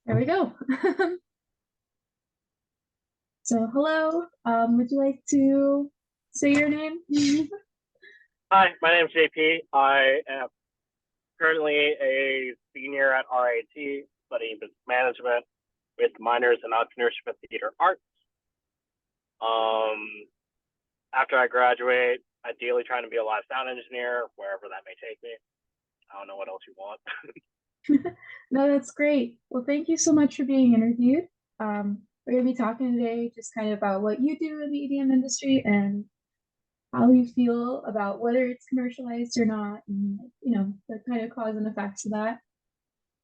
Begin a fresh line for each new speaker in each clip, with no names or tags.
There we go. So, hello. Would you like to say your name?
Hi, my name is JP. I am currently a senior at RIT studying business management with minors in entrepreneurship and theater arts. Um, After I graduate, ideally trying to be a live sound engineer, wherever that may take me. I don't know what else you want.
No, that's great. Well, thank you so much for being interviewed. We're going to be talking today just kind of about what you do in the EDM industry and how you feel about whether it's commercialized or not, and the kind of cause and effects of that.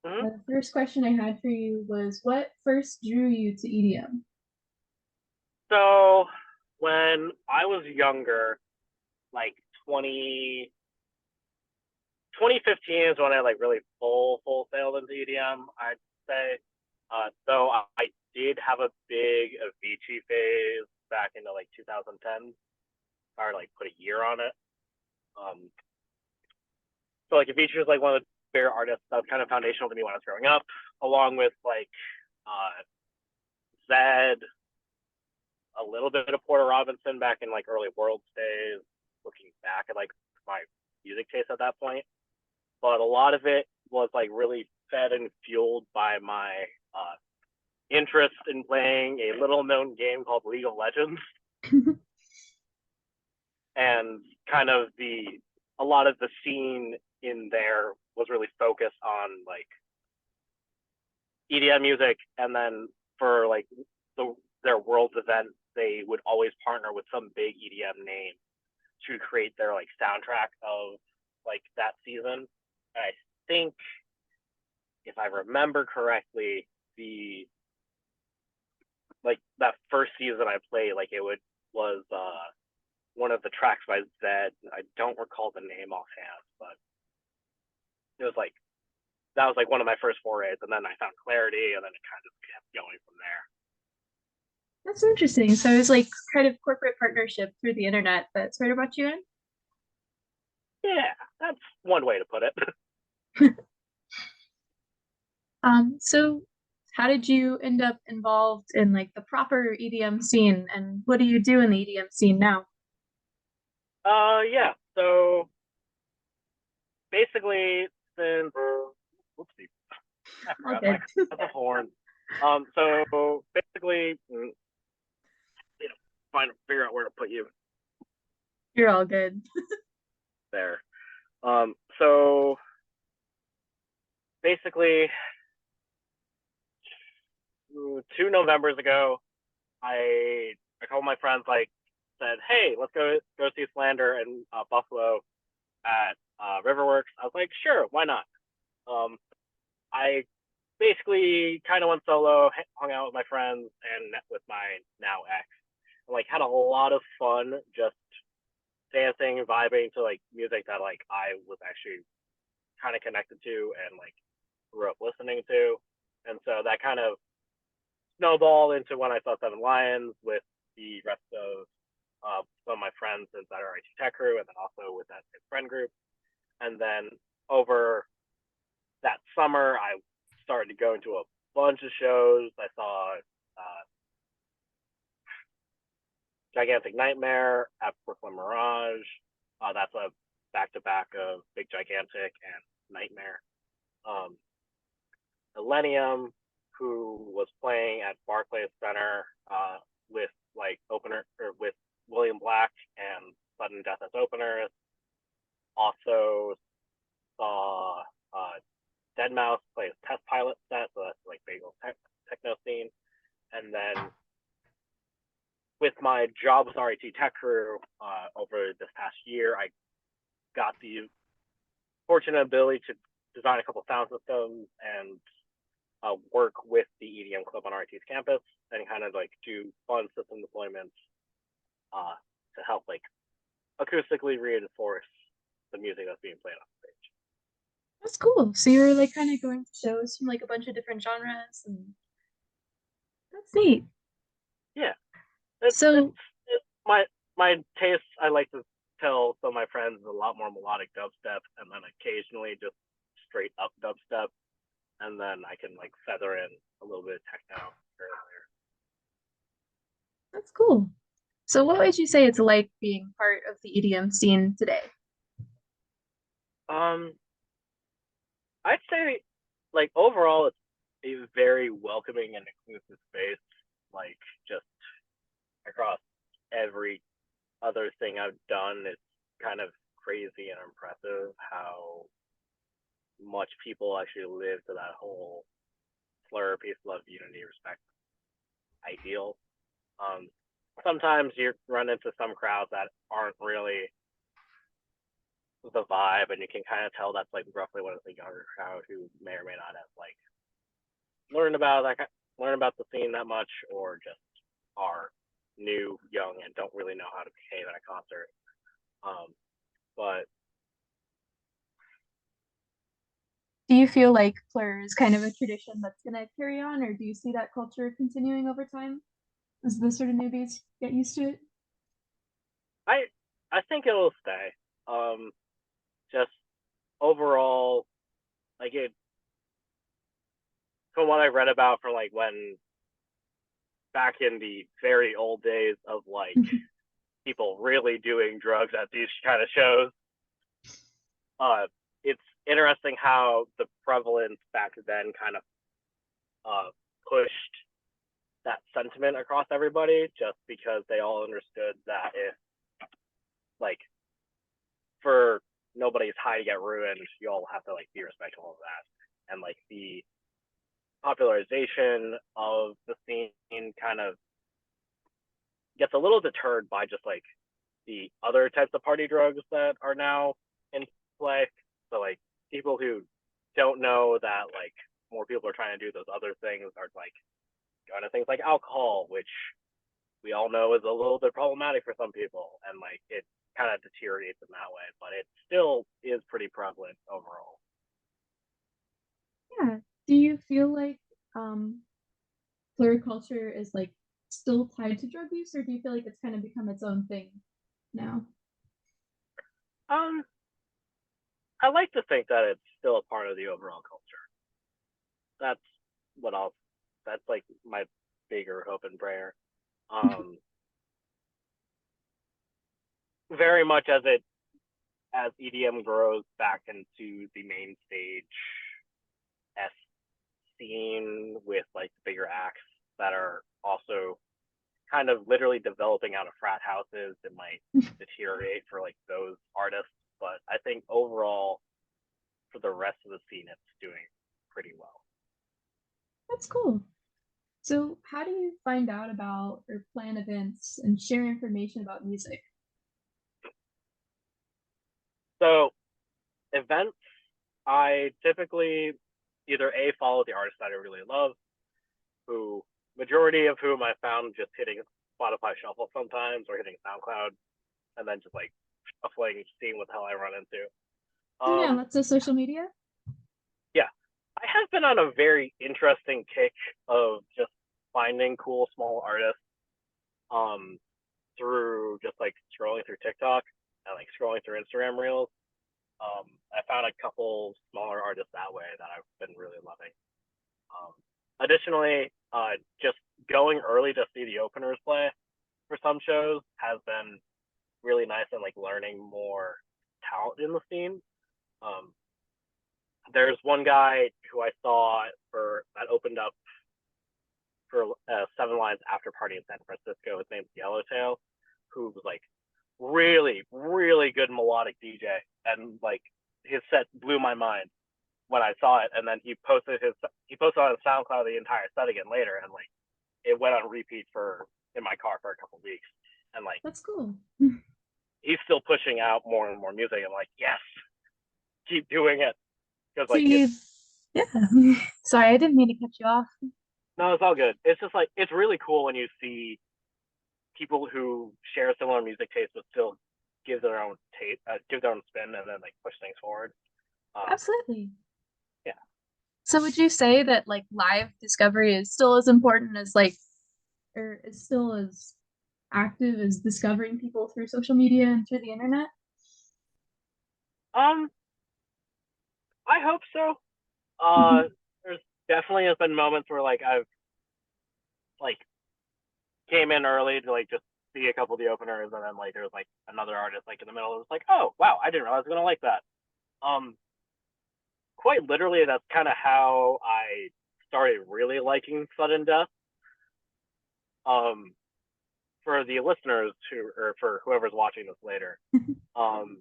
Mm-hmm.
The first question I had for you was, what first drew you to EDM?
So when I was younger, like 2015 is when I like really full sailed into EDM, I'd say. So I did have a big Avicii phase back into like 2010. Or like put a year on it. Um, so like Avicii was like one of the bigger artists that was kind of foundational to me when I was growing up, along with like Zed, a little bit of Porter Robinson back in like early Worlds days. Looking back at like my music taste at that point, but a lot of it was like really fed and fueled by my interest in playing a little known game called League of Legends, and kind of the a lot of the scene in there was really focused on like EDM music, and then for like their Worlds event, they would always partner with some big EDM name to create their like soundtrack of like that season. And I think if I remember correctly, the like that first season I played, like was one of the tracks by Zed. I don't recall the name offhand, but it was like that was like one of my first forays, and then I found Clarity, and then it kind of kept going from there.
That's interesting. So it's like kind of corporate partnership through the internet that sort of brought you
Yeah, that's one way to put it.
in. So how did you end up involved in like the proper EDM scene, and what do you do in the EDM scene now?
Yeah. So basically, since whoopsie, I
All
forgot my
good.
that's a horn. So basically, figure out where to put you
You're all good.
there. So basically, 2 Novembers ago, a couple of my friends like said, "Hey, let's go see Slander and Buffalo at Riverworks." I was like, "Sure, why not?" Um, I basically kind of went solo, hung out with my friends, and met with my now ex. And, like had a lot of fun just dancing and vibing to like music that like I was actually kind of connected to and like grew up listening to. And so that kind of snowballed into when I saw Seven Lions with the rest of some of my friends inside our IT tech crew, and then also with that friend group. And then over that summer, I started to go into a bunch of shows. I saw Gigantic Nightmare at Brooklyn Mirage. That's a back to back of Big Gigantic and Nightmare. Um, Millennium, who was playing at Barclays Center with like opener or with William Black and Sudden Death as openers. Also saw Dead Mouse play a test pilot set, so that's like bagel techno scene. And then with my job with RIT Tech Crew over this past year, I got the fortunate ability to design a couple sound systems and work with the EDM club on RIT's campus and kind of like do fun system deployments to help like acoustically reinforce the music that's being played on stage.
That's cool. So you were like kind of going to shows from like a bunch of different genres, and that's neat.
Yeah, it's
So
my taste. I like to tell some of my friends a lot more melodic dubstep, and then occasionally just straight up dubstep, and then then I can like feather in a little bit of techno earlier.
That's cool. So what would you say it's like being part of the EDM scene today?
Um, I'd say like overall it's a very welcoming and inclusive space. Like just across every other thing I've done, it's kind of crazy and impressive how much people actually live to that whole slur, peace, love, unity, respect ideal. Um, Sometimes you run into some crowds that aren't really the vibe, and you can kind of tell that's like roughly what it's a younger crowd who may or may not have like learned about learn about the scene that much, or just are new, young, and don't really know how to behave at a concert. But
Do you feel like Fleur is kind of a tradition that's going to carry on, or do you see that culture continuing over time as the sort of newbies get used to it?
I I think it'll stay. Um, just overall, like it from what I've read about from like when back in the very old days of like people really doing drugs at these kind of shows, it's interesting how the prevalence back then kind of uh, pushed that sentiment across everybody, just because they all understood that if like for nobody's high to get ruined, you all have to like be respectful of that, and like the popularization of the scene kind of gets a little deterred by just like the other types of party drugs that are now in play. So like people who don't know that like more people are trying to do those other things are like going to things like alcohol, which we all know is a little bit problematic for some people, and like it kind of deteriorates in that way, but it still is pretty prevalent overall.
Yeah. Do you feel like um, Fleur culture is like still tied to drug use, or do you feel like it's kind of become its own thing now?
Um, I like to think that it's still a part of the overall culture. That's what I'll. That's like my bigger hope and prayer. Um, very much as EDM grows back into the main stage S scene with like bigger acts that are also kind of literally developing out of frat houses, it might deteriorate for like those artists. But I think overall, for the rest of the scene, it's doing pretty well.
That's cool. So, how do you find out about or plan events and share information about music?
So events, I typically either a follow the artists that I really love, who majority of whom I found just hitting Spotify shuffle sometimes or hitting SoundCloud, and then just like shuffling, seeing what the hell I run into.
Oh, yeah,
Um,
lots of social media.
yeah, I have been on a very interesting kick of just finding cool small artists um, through just like scrolling through TikTok and like scrolling through Instagram Reels. I found a couple smaller artists that way that I've been really loving. Um, Additionally, just going early to see the openers play for some shows has been really nice, and like learning more talent in the scene. Um, there's one guy who I saw for that opened up for Seven Lines after party in San Francisco. His name's Yellowtail, who was like really, really good melodic DJ, and like his set blew my mind when I saw it. And then he posted on SoundCloud the entire set again later, and like it went on repeat for in my car for a couple of weeks, and like
That's cool.
he's still pushing out more and more music. I'm like, yes, keep doing it, because
So
like it's
you, yeah. Sorry, I didn't mean to cut you off.
no, it's all good. It's just like it's really cool when you see people who share similar music tastes but still give their own taste, give their own spin, and then like push things forward. Um,
Absolutely.
yeah.
So would you say that like live discovery is still as important as like, or is still as active as discovering people through social media and through the internet?
Um, I hope so.
Mhm.
There's definitely has been moments where like I've like came in early to like just see a couple of the openers, and then like there was like another artist like in the middle. It was like, oh wow, I didn't realize I was gonna like that. Um, quite literally, that's kind of how I started really liking sudden death. Um, for the listeners who, or for whoever's watching this later, um,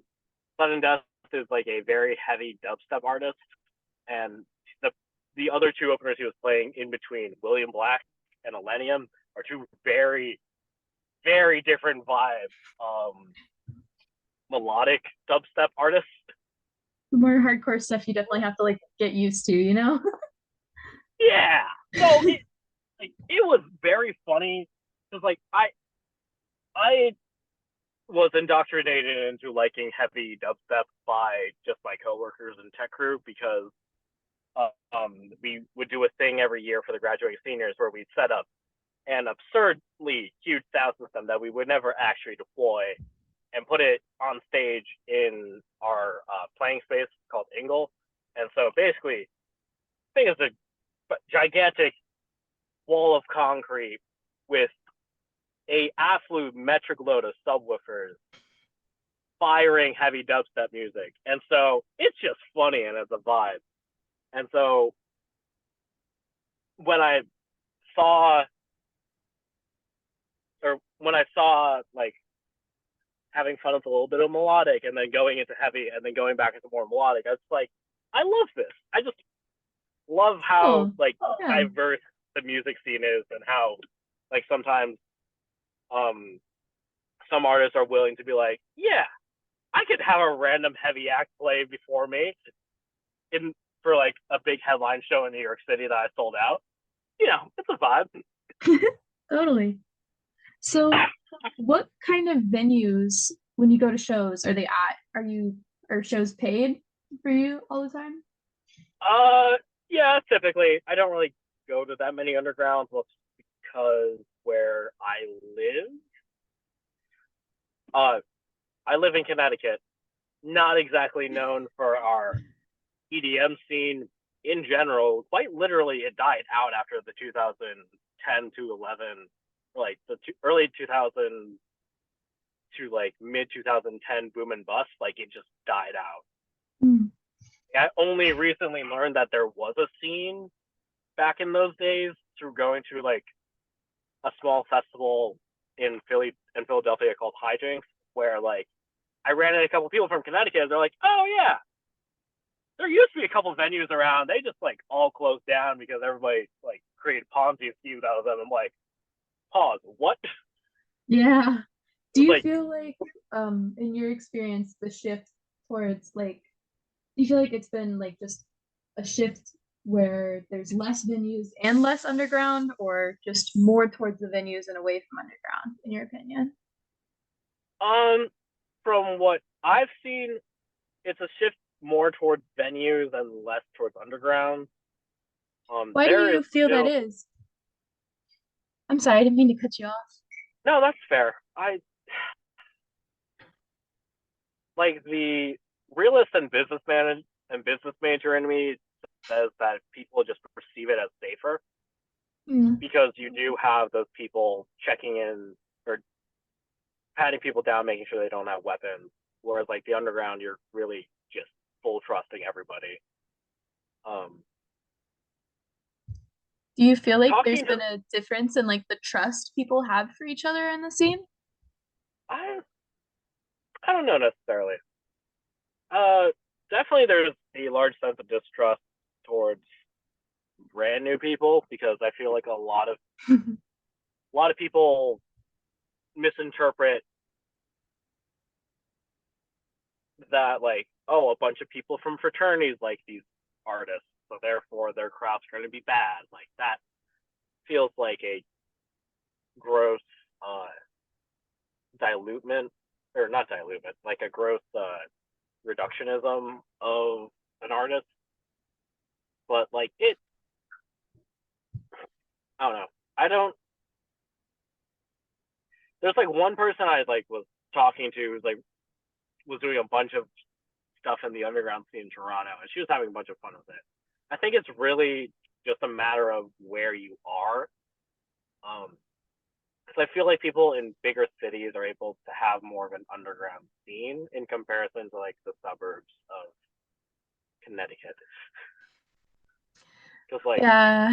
sudden death is like a very heavy dubstep artist, and the the other two openers he was playing in between William Black and Millennium are two very very different vibes. Melodic dubstep artists.
The more hardcore stuff you definitely have to like get used to, you know?
Yeah. So it was very funny because like I was indoctrinated into liking heavy dubstep by just my coworkers and tech crew because we would do a thing every year for the graduating seniors where we'd set up an absurdly huge sound system that we would never actually deploy and put it on stage in our playing space called Ingle. And so basically, the thing is a gigantic wall of concrete with a absolute metric load of subwoofers firing heavy dubstep music. And so it's just funny and it's a vibe. And so when I saw like having fun with a little bit of melodic and then going into heavy and then going back into more melodic, I was like, I love this. I just love how
Oh,
like
yeah.
diverse the music scene is and how like sometimes um some artists are willing to be like, yeah, I could have a random heavy act play before me in for like a big headline show in New York City that I sold out. You know, it's a vibe.
Totally. So, what kind of venues, when you go to shows, are they at? Are shows paid for you all the time?
Uh, yeah, typically I don't really go to that many undergrounds because where I live, uh, I live in Connecticut, not exactly known for our EDM scene in general. Quite literally, it died out after the 2010 to 11, like the early 2000 to like mid 2010 boom and bust. Like it just died out.
Mm.
I only recently learned that there was a scene back in those days through going to like a small festival in Philadelphia called Hijinks, where like I ran into a couple of people from Connecticut. And they're like, "Oh yeah, there used to be a couple of venues around. They just like all closed down because everybody like created Ponzi schemes out of them." I'm like, pause. What?
Yeah. Do you
Like,
feel like, in your experience, the shift towards like, do you feel like it's been like just a shift where there's less venues and less underground, or just more towards the venues and away from underground, in your opinion?
um, from what I've seen, it's a shift more towards venues and less towards underground.
Why do
There is
you feel that
still
is? I'm sorry, I didn't mean to cut you off.
no, that's fair. I like the realist and business major in me says that people just perceive it as safer
Mm,
because you do have those people checking in or patting people down, making sure they don't have weapons. Whereas like the underground, you're really just full trusting everybody. Um,
do you feel like there's
talking to
been a difference in like the trust people have for each other in the scene?
I I don't know necessarily. Uh, definitely there's a large sense of distrust towards brand new people because I feel like a lot of people misinterpret that like, oh, a bunch of people from fraternities like these artists, so therefore their craft's going to be bad. Like that feels like a gross dilutement, or not dilutement, like a gross reductionism of an artist. But like it, I don't know. I don't. There's like one person I like was talking to who's like was doing a bunch of stuff in the underground scene in Toronto, and she was having a bunch of fun with it. I think it's really just a matter of where you are. Because I feel like people in bigger cities are able to have more of an underground scene in comparison to like the suburbs of Connecticut. Because
Yeah.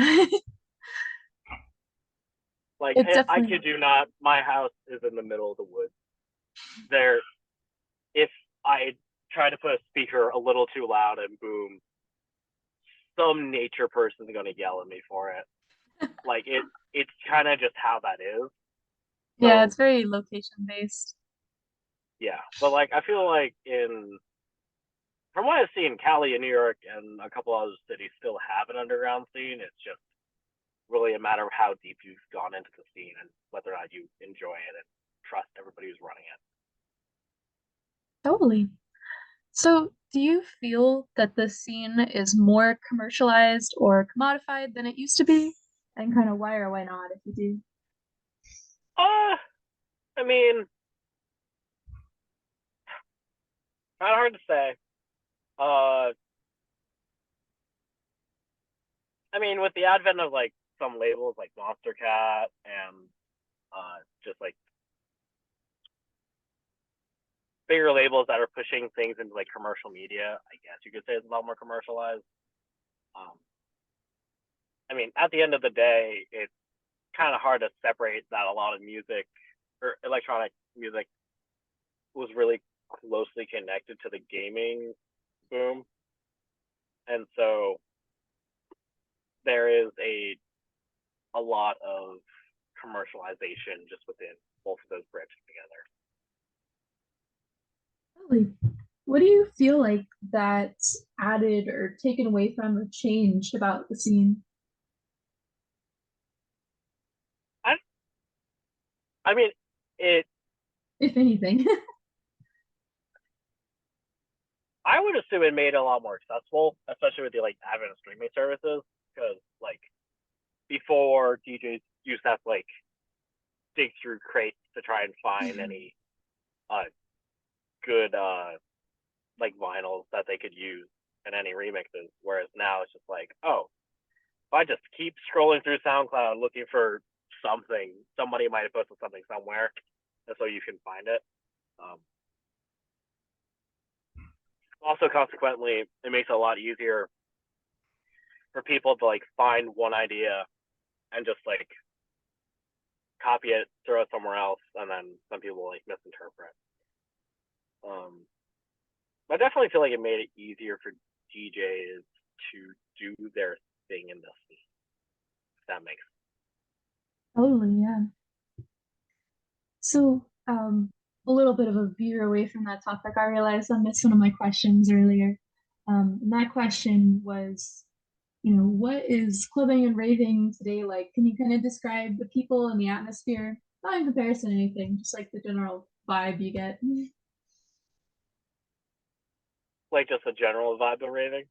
It
I
definitely.
kid you not, my house is in the middle of the woods. There, if I try to put a speaker a little too loud and boom, some nature person's gonna yell at me for it. Like it's kind of just how that is.
Yeah,
So
it's very location based.
yeah, but like I feel like in from what I've seen, Cali and New York and a couple other cities still have an underground scene. It's just really a matter of how deep you've gone into the scene and whether or not you enjoy it and trust everybody who's running it.
Totally. So, do you feel that the scene is more commercialized or commodified than it used to be? And kind of why or why not, if you do?
I mean, kind of hard to say. Uh, I mean, with the advent of like some labels like Monster Cat and just like bigger labels that are pushing things into like commercial media, I guess you could say it's a lot more commercialized. Um, I mean, at the end of the day, it's kind of hard to separate that a lot of music or electronic music was really closely connected to the gaming boom, and so there is a lot of commercialization just within both of those branches together.
Totally. What do you feel like that's added or taken away from or changed about the scene,
I I mean it.
if anything?
I would assume it made it a lot more accessible, especially with the like advent of streaming services, because like before DJs used to have to like dig through crates to try and find any uh good like vinyls that they could use in any remixes. Whereas now it's just like, oh, if I just keep scrolling through SoundCloud looking for something, somebody might have posted something somewhere, and so you can find it. Um, Also, consequently, it makes it a lot easier for people to like find one idea and just like copy it, throw it somewhere else, and then some people will like misinterpret. Um, I definitely feel like it made it easier for DJs to do their thing in the scene. If that makes
Totally, yeah. So, a little bit of a veer away from that topic. I realized I missed one of my questions earlier. And that question was, what is clubbing and raving today like? Can you kind of describe the people and the atmosphere? Not in comparison to anything, just like the general vibe you get.
like just a general vibe of raving.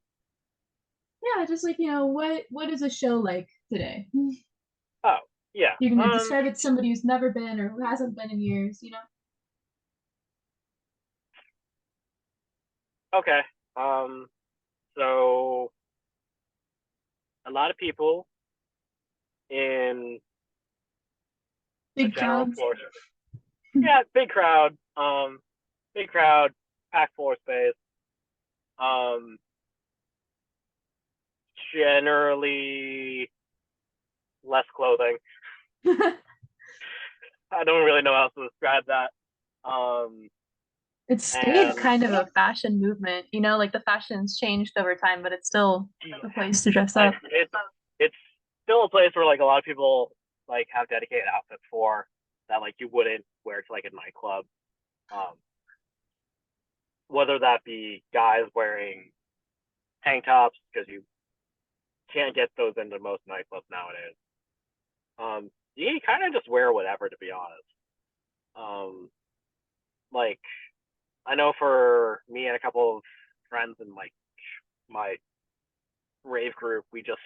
Yeah, just like, what is a show like today?
Oh yeah.
You're gonna describe it to somebody who's never been or who hasn't been in years.
Okay. Um. So a lot of people in a
Big
general
crowds.
portion. Yeah, big crowd. Big crowd, packed floor space. Um, Generally less clothing. I don't really know how to describe that. Um,
It's stayed
and
kind of a fashion movement, like the fashion's changed over time, but it's still a place to dress
like
up.
it's still a place where like a lot of people like have dedicated outfits for that like you wouldn't wear to like a nightclub. Um, Whether that be guys wearing tank tops because you can't get those into most nightclubs nowadays. You kind of just wear whatever, to be honest. Um, like I know for me and a couple of friends in like my rave group, we just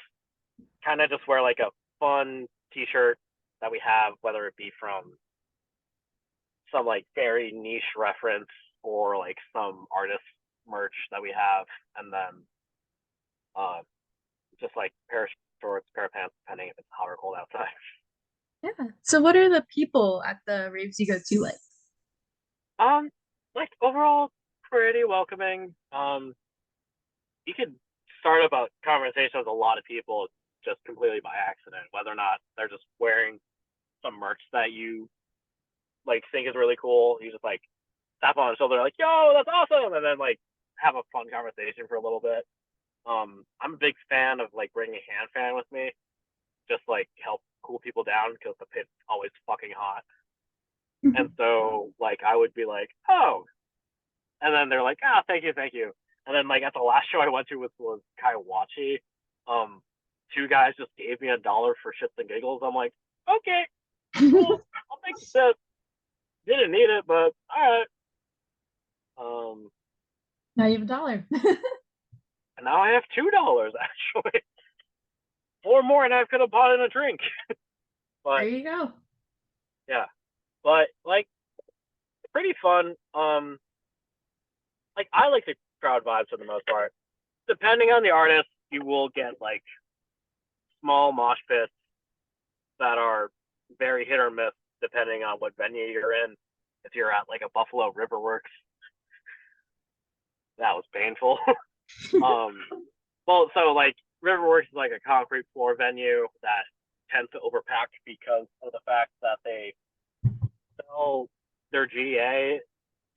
kind of just wear like a fun T-shirt that we have, whether it be from some like very niche reference or like some artist merch that we have, and then uh, just like pair of shorts, pair of pants, depending if it's hot or cold outside.
Yeah. So what are the people at the raves you go to like?
Um, like overall, pretty welcoming. You could start up a conversation with a lot of people just completely by accident, whether or not they're just wearing some merch that you like think is really cool. You just like tap on the shoulder, like, "Yo, that's awesome," and then like have a fun conversation for a little bit. I'm a big fan of like bringing a hand fan with me, just like help cool people down because the pit's always fucking hot. And so like I would be like, "Oh," and then they're like, "Ah, thank you." And then like at the last show I went to was Kaiwachi, um, two guys just gave me $1 for shits and giggles. I'm like, okay, cool, I'll take the tip. Didn't need it, but all right. Um,
Now you have $1.
and now I have $2 actually, or more, and I could have bought in a drink.
There
But
you go.
yeah, but like pretty fun. Like I like the crowd vibes for the most part. Depending on the artist, you will get like small mosh pits that are very hit or miss depending on what venue you're in. If you're at like a Buffalo Riverworks, that was painful. um, well, so like Riverworks is like a concrete floor venue that tends to overpack because of the fact that they sell their GA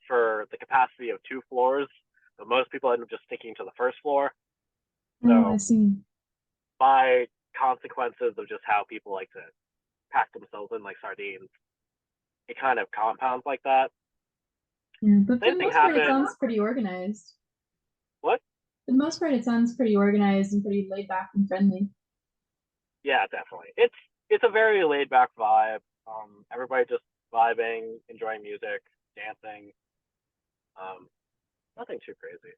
for the capacity of 2 floors, but most people end up just sticking to the first floor.
Oh, I
So
see.
by consequences of just how people like to pack themselves in like sardines, it kind of compounds like that.
Yeah, but for
Same
the
thing
most part, it
happened.
sounds pretty organized.
What?
For the most part, it sounds pretty organized and pretty laid back and friendly.
Yeah, definitely. It's a very laid back vibe. Everybody just vibing, enjoying music, dancing. Um, nothing too crazy.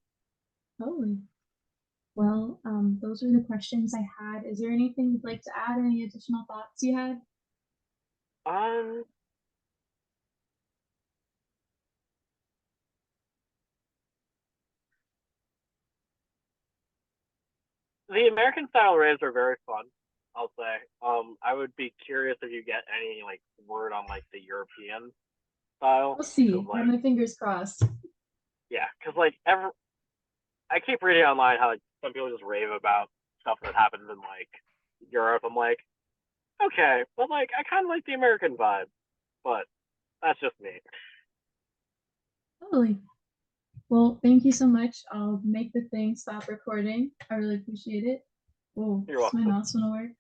Totally. Well, those are the questions I had. Is there anything you'd like to add or any additional thoughts you had?
Um, the American style raves are very fun. I'll say. I would be curious if you get any like word on like the European style,
We'll
because
see. I have
like
my fingers crossed.
yeah, because like I keep reading online how like some people just rave about stuff that happens in like Europe. I'm like, okay, but like I kind of like the American vibe, but that's just me.
Totally. Well, thank you so much. I'll make the thing stop recording. I really appreciate it. Oh,
You're
does my
welcome.
mouse want to work?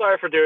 Sorry for doing